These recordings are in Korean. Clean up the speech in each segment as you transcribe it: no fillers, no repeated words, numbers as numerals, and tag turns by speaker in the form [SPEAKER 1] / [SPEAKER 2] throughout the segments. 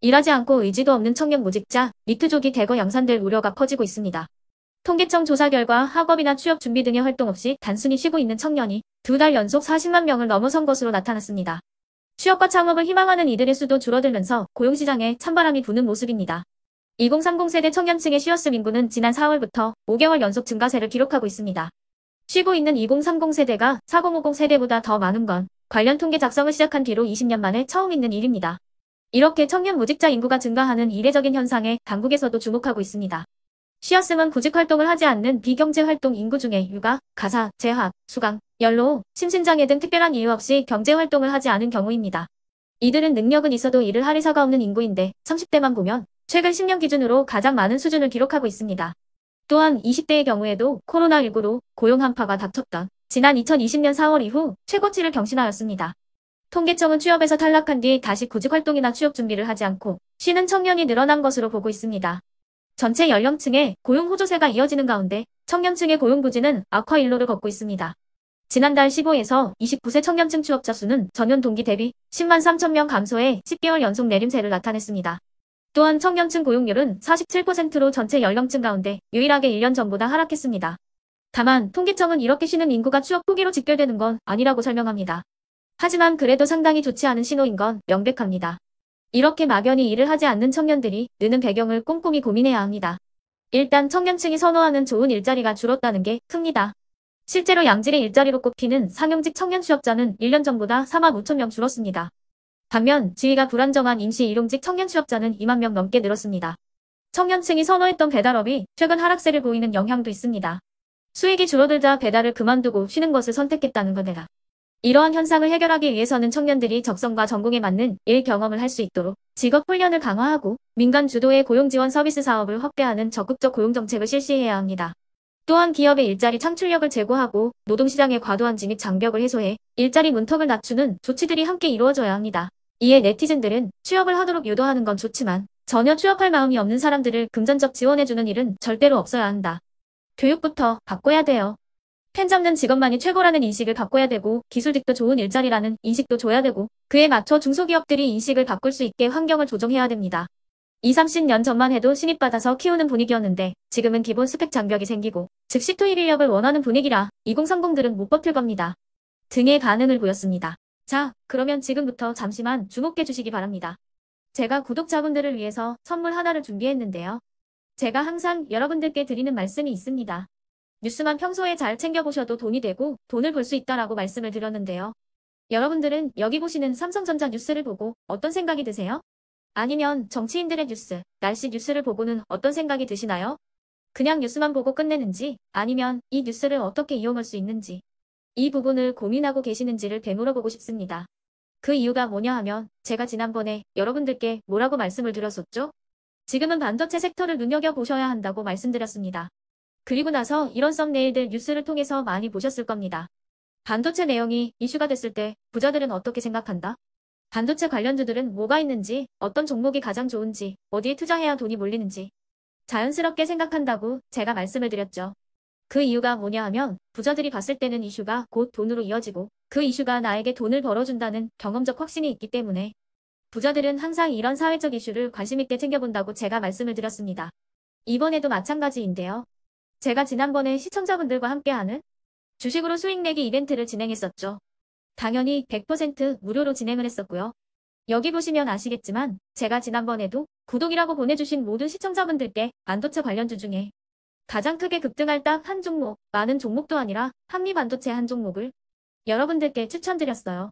[SPEAKER 1] 일하지 않고 의지도 없는 청년 무직자, 니트족이 대거 양산될 우려가 커지고 있습니다. 통계청 조사 결과 학업이나 취업 준비 등의 활동 없이 단순히 쉬고 있는 청년이 2달 연속 40만 명을 넘어선 것으로 나타났습니다. 취업과 창업을 희망하는 이들의 수도 줄어들면서 고용시장에 찬바람이 부는 모습입니다. 2030 세대 청년층의 쉬어씀 인구는 지난 4월부터 5개월 연속 증가세를 기록하고 있습니다. 쉬고 있는 2030 세대가 4050 세대보다 더 많은 건 관련 통계 작성을 시작한 뒤로 20년 만에 처음 있는 일입니다. 이렇게 청년 무직자 인구가 증가하는 이례적인 현상에 당국에서도 주목하고 있습니다. 쉬었음은 구직 활동을 하지 않는 비경제 활동 인구 중에 육아, 가사, 재학, 수강, 연로, 심신장애 등 특별한 이유 없이 경제 활동을 하지 않은 경우입니다. 이들은 능력은 있어도 일을 할 의사가 없는 인구인데 30대만 보면 최근 10년 기준으로 가장 많은 수준을 기록하고 있습니다. 또한 20대의 경우에도 코로나19로 고용 한파가 닥쳤던 지난 2020년 4월 이후 최고치를 경신하였습니다. 통계청은 취업에서 탈락한 뒤 다시 구직 활동이나 취업 준비를 하지 않고 쉬는 청년이 늘어난 것으로 보고 있습니다. 전체 연령층의 고용 호조세가 이어지는 가운데 청년층의 고용 부진은 악화 일로를 걷고 있습니다. 지난달 15에서 29세 청년층 취업자 수는 전년 동기 대비 10만 3천 명 감소해 10개월 연속 내림세를 나타냈습니다. 또한 청년층 고용률은 47%로 전체 연령층 가운데 유일하게 1년 전보다 하락했습니다. 다만 통계청은 이렇게 쉬는 인구가 취업 포기로 직결되는 건 아니라고 설명합니다. 하지만 그래도 상당히 좋지 않은 신호인 건 명백합니다. 이렇게 막연히 일을 하지 않는 청년들이 느는 배경을 꼼꼼히 고민해야 합니다. 일단 청년층이 선호하는 좋은 일자리가 줄었다는 게 큽니다. 실제로 양질의 일자리로 꼽히는 상용직 청년 취업자는 1년 전보다 4만 5천 명 줄었습니다. 반면 지위가 불안정한 임시 일용직 청년 취업자는 2만 명 넘게 늘었습니다. 청년층이 선호했던 배달업이 최근 하락세를 보이는 영향도 있습니다. 수익이 줄어들자 배달을 그만두고 쉬는 것을 선택했다는 겁니다. 이러한 현상을 해결하기 위해서는 청년들이 적성과 전공에 맞는 일 경험을 할 수 있도록 직업 훈련을 강화하고 민간 주도의 고용지원 서비스 사업을 확대하는 적극적 고용정책을 실시해야 합니다. 또한 기업의 일자리 창출력을 제고하고 노동시장의 과도한 진입 장벽을 해소해 일자리 문턱을 낮추는 조치들이 함께 이루어져야 합니다. 이에 네티즌들은 취업을 하도록 유도하는 건 좋지만 전혀 취업할 마음이 없는 사람들을 금전적 지원해주는 일은 절대로 없어야 한다. 교육부터 바꿔야 돼요. 펜 잡는 직업만이 최고라는 인식을 바꿔야 되고 기술직도 좋은 일자리라는 인식도 줘야 되고 그에 맞춰 중소기업들이 인식을 바꿀 수 있게 환경을 조정해야 됩니다. 20, 30년 전만 해도 신입받아서 키우는 분위기였는데 지금은 기본 스펙 장벽이 생기고 즉시 투입 인력을 원하는 분위기라 2030들은 못 버틸 겁니다. 등의 반응을 보였습니다. 자, 그러면 지금부터 잠시만 주목해 주시기 바랍니다. 제가 구독자분들을 위해서 선물 하나를 준비했는데요. 제가 항상 여러분들께 드리는 말씀이 있습니다. 뉴스만 평소에 잘 챙겨보셔도 돈이 되고 돈을 벌 수 있다라고 말씀을 드렸는데요. 여러분들은 여기 보시는 삼성전자 뉴스를 보고 어떤 생각이 드세요? 아니면 정치인들의 뉴스, 날씨 뉴스를 보고는 어떤 생각이 드시나요? 그냥 뉴스만 보고 끝내는지 아니면 이 뉴스를 어떻게 이용할 수 있는지 이 부분을 고민하고 계시는지를 되물어보고 싶습니다. 그 이유가 뭐냐 하면 제가 지난번에 여러분들께 뭐라고 말씀을 드렸었죠? 지금은 반도체 섹터를 눈여겨보셔야 한다고 말씀드렸습니다. 그리고 나서 이런 썸네일들 뉴스를 통해서 많이 보셨을 겁니다. 반도체 내용이 이슈가 됐을 때 부자들은 어떻게 생각한다? 반도체 관련주들은 뭐가 있는지, 어떤 종목이 가장 좋은지, 어디에 투자해야 돈이 몰리는지 자연스럽게 생각한다고 제가 말씀을 드렸죠. 그 이유가 뭐냐 하면 부자들이 봤을 때는 이슈가 곧 돈으로 이어지고 그 이슈가 나에게 돈을 벌어준다는 경험적 확신이 있기 때문에 부자들은 항상 이런 사회적 이슈를 관심 있게 챙겨본다고 제가 말씀을 드렸습니다. 이번에도 마찬가지인데요. 제가 지난번에 시청자분들과 함께하는 주식으로 수익 내기 이벤트를 진행했었죠. 당연히 100% 무료로 진행을 했었고요. 여기 보시면 아시겠지만 제가 지난번에도 구독이라고 보내주신 모든 시청자분들께 반도체 관련주 중에 가장 크게 급등할 딱 한 종목, 많은 종목도 아니라 한미반도체 한 종목을 여러분들께 추천드렸어요.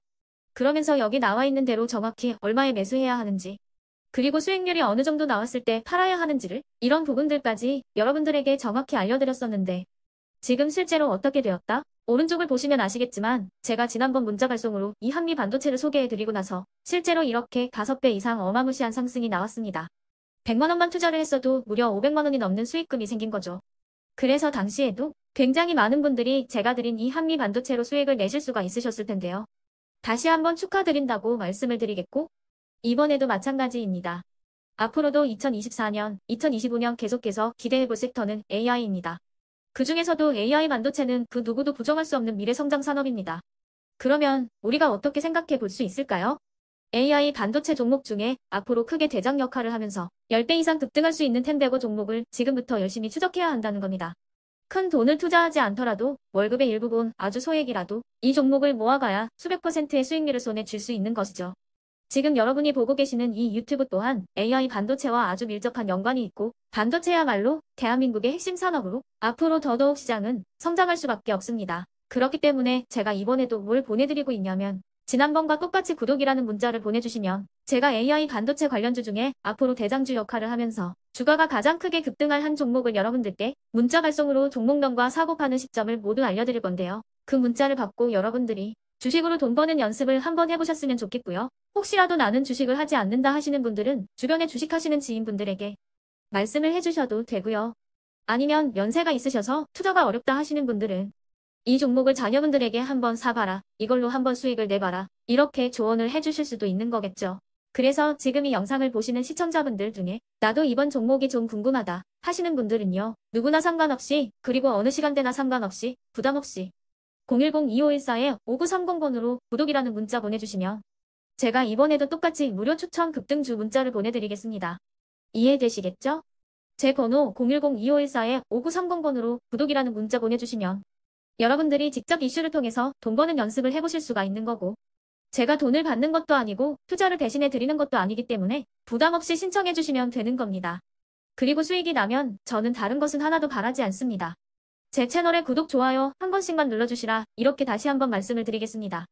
[SPEAKER 1] 그러면서 여기 나와 있는 대로 정확히 얼마에 매수해야 하는지 그리고 수익률이 어느 정도 나왔을 때 팔아야 하는지를 이런 부분들까지 여러분들에게 정확히 알려드렸었는데 지금 실제로 어떻게 되었다? 오른쪽을 보시면 아시겠지만 제가 지난번 문자 발송으로 이 한미 반도체를 소개해드리고 나서 실제로 이렇게 5배 이상 어마무시한 상승이 나왔습니다. 100만 원만 투자를 했어도 무려 500만 원이 넘는 수익금이 생긴 거죠. 그래서 당시에도 굉장히 많은 분들이 제가 드린 이 한미 반도체로 수익을 내실 수가 있으셨을 텐데요. 다시 한번 축하드린다고 말씀을 드리겠고 이번에도 마찬가지입니다. 앞으로도 2024년, 2025년 계속해서 기대해볼 섹터는 AI입니다. 그 중에서도 AI 반도체는 그 누구도 부정할 수 없는 미래 성장 산업입니다. 그러면 우리가 어떻게 생각해 볼 수 있을까요? AI 반도체 종목 중에 앞으로 크게 대장 역할을 하면서 10배 이상 급등할 수 있는 템베고 종목을 지금부터 열심히 추적해야 한다는 겁니다. 큰 돈을 투자하지 않더라도 월급의 일부분 아주 소액이라도 이 종목을 모아가야 수백 %의 수익률을 손에 쥘 수 있는 것이죠. 지금 여러분이 보고 계시는 이 유튜브 또한 AI 반도체와 아주 밀접한 연관이 있고 반도체야말로 대한민국의 핵심 산업으로 앞으로 더더욱 시장은 성장할 수밖에 없습니다. 그렇기 때문에 제가 이번에도 뭘 보내드리고 있냐면 지난번과 똑같이 구독이라는 문자를 보내주시면 제가 AI 반도체 관련주 중에 앞으로 대장주 역할을 하면서 주가가 가장 크게 급등할 한 종목을 여러분들께 문자 발송으로 종목명과 사고 파는 시점을 모두 알려드릴 건데요. 그 문자를 받고 여러분들이 주식으로 돈 버는 연습을 한번 해보셨으면 좋겠고요. 혹시라도 나는 주식을 하지 않는다 하시는 분들은 주변에 주식하시는 지인분들에게 말씀을 해주셔도 되고요. 아니면 연세가 있으셔서 투자가 어렵다 하시는 분들은 이 종목을 자녀분들에게 한번 사봐라. 이걸로 한번 수익을 내봐라. 이렇게 조언을 해주실 수도 있는 거겠죠. 그래서 지금 이 영상을 보시는 시청자분들 중에 나도 이번 종목이 좀 궁금하다 하시는 분들은요. 누구나 상관없이 그리고 어느 시간대나 상관없이 부담없이 010-2514-5930번으로 구독이라는 문자 보내주시면 제가 이번에도 똑같이 무료 추천 급등주 문자를 보내드리겠습니다. 이해되시겠죠? 제 번호 010-2514-5930번으로 구독이라는 문자 보내주시면 여러분들이 직접 이슈를 통해서 돈 버는 연습을 해보실 수가 있는 거고 제가 돈을 받는 것도 아니고 투자를 대신해 드리는 것도 아니기 때문에 부담 없이 신청해 주시면 되는 겁니다. 그리고 수익이 나면 저는 다른 것은 하나도 바라지 않습니다. 제 채널에 구독, 좋아요 한 번씩만 눌러주시라 이렇게 다시 한번 말씀을 드리겠습니다.